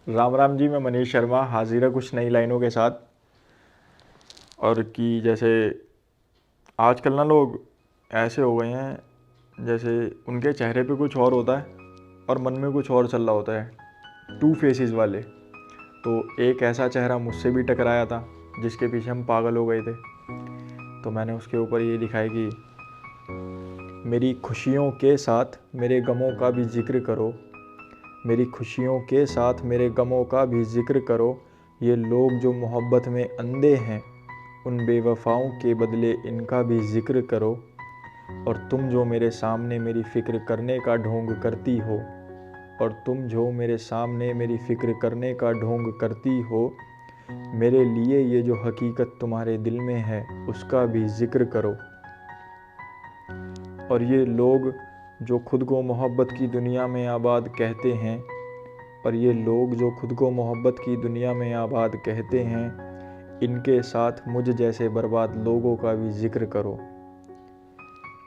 राम राम जी, मैं मनीष शर्मा हाजिर है कुछ नई लाइनों के साथ। और कि जैसे आजकल ना लोग ऐसे हो गए हैं, जैसे उनके चेहरे पे कुछ और होता है और मन में कुछ और चल रहा होता है, टू फेसेस वाले। तो एक ऐसा चेहरा मुझसे भी टकराया था जिसके पीछे हम पागल हो गए थे। तो मैंने उसके ऊपर ये लिखा है कि मेरी खुशियों के साथ मेरे गमों का भी जिक्र करो, मेरी खुशियों के साथ मेरे गमों का भी जिक्र करो। ये लोग जो मोहब्बत में अंधे हैं, उन बेवफाओं के बदले इनका भी जिक्र करो। और तुम जो मेरे सामने मेरी फ़िक्र करने का ढोंग करती हो, और तुम जो मेरे सामने मेरी फ़िक्र करने का ढोंग करती हो, मेरे लिए ये जो हकीकत तुम्हारे दिल में है उसका भी जिक्र करो। और ये लोग जो खुद को मोहब्बत की दुनिया में आबाद कहते हैं, और ये लोग जो खुद को मोहब्बत की दुनिया में आबाद कहते हैं, इनके साथ मुझ जैसे बर्बाद लोगों का भी जिक्र करो।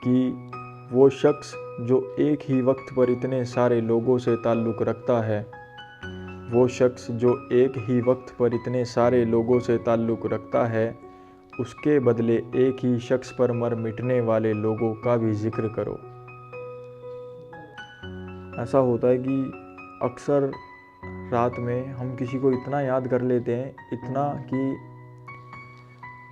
कि वो शख्स जो एक ही वक्त पर इतने सारे लोगों से ताल्लुक़ रखता है, वो शख्स जो एक ही वक्त पर इतने सारे लोगों से ताल्लुक़ रखता है, उसके बदले एक ही शख्स पर मर मिटने वाले लोगों का भी जिक्र करो। ऐसा होता है कि अक्सर रात में हम किसी को इतना याद कर लेते हैं, इतना कि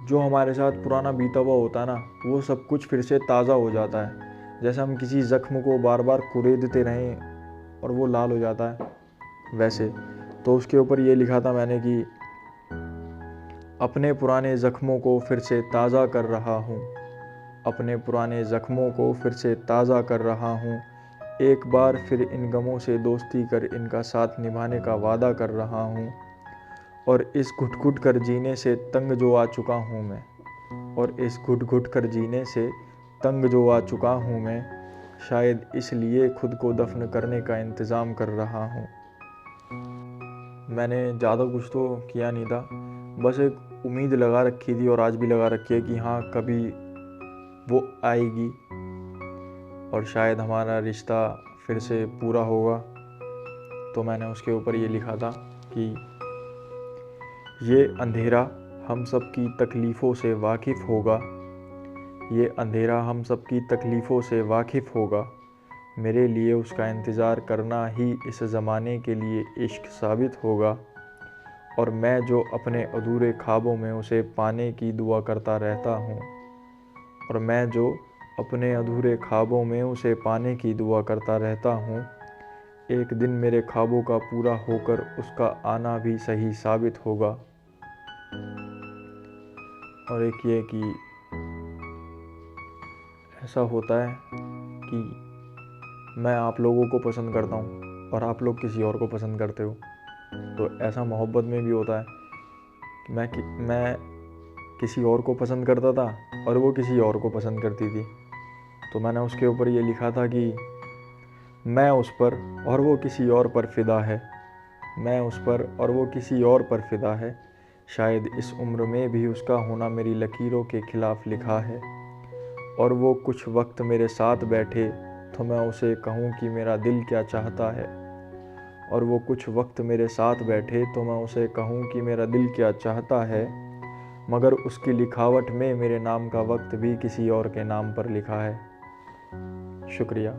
जो हमारे साथ पुराना बीता हुआ होता है ना, वो सब कुछ फिर से ताज़ा हो जाता है। जैसे हम किसी ज़ख्म को बार बार कुरेदते रहें और वो लाल हो जाता है, वैसे। तो उसके ऊपर ये लिखा था मैंने कि अपने पुराने ज़ख्मों को फिर से ताज़ा कर रहा हूँ, अपने पुराने ज़ख्मों को फिर से ताज़ा कर रहा हूँ। एक बार फिर इन गमों से दोस्ती कर इनका साथ निभाने का वादा कर रहा हूँ। और इस घुट घुट कर जीने से तंग जो आ चुका हूँ मैं, और इस घुट घुट कर जीने से तंग जो आ चुका हूँ मैं, शायद इसलिए खुद को दफन करने का इंतज़ाम कर रहा हूँ। मैंने ज़्यादा कुछ तो किया नहीं था, बस एक उम्मीद लगा रखी थी और आज भी लगा रखी है कि हाँ, कभी वो आएगी और शायद हमारा रिश्ता फिर से पूरा होगा। तो मैंने उसके ऊपर ये लिखा था कि ये अंधेरा हम सब की तकलीफ़ों से वाकिफ़ होगा, ये अंधेरा हम सब की तकलीफ़ों से वाकिफ़ होगा। मेरे लिए उसका इंतज़ार करना ही इस ज़माने के लिए इश्क साबित होगा। और मैं जो अपने अधूरे ख्वाबों में उसे पाने की दुआ करता रहता हूँ, और मैं जो अपने अधूरे ख्वाबों में उसे पाने की दुआ करता रहता हूँ, एक दिन मेरे ख्वाबों का पूरा होकर उसका आना भी सही साबित होगा। और एक ये कि ऐसा होता है कि मैं आप लोगों को पसंद करता हूँ और आप लोग किसी और को पसंद करते हो। तो ऐसा मोहब्बत में भी होता है कि मैं किसी और को पसंद करता था और वो किसी और को पसंद करती थी। तो मैंने उसके ऊपर ये लिखा था कि मैं उस पर और वो किसी और पर फ़िदा है, मैं उस पर और वो किसी और पर फ़िदा है। शायद इस उम्र में भी उसका होना मेरी लकीरों के ख़िलाफ़ लिखा है। और वो कुछ वक्त मेरे साथ बैठे तो मैं उसे कहूँ कि मेरा दिल क्या चाहता है, और वो कुछ वक्त मेरे साथ बैठे तो मैं उसे कहूँ कि मेरा दिल क्या चाहता है। मगर उसकी लिखावट में मेरे नाम का वक्त भी किसी और के नाम पर लिखा है। शुक्रिया।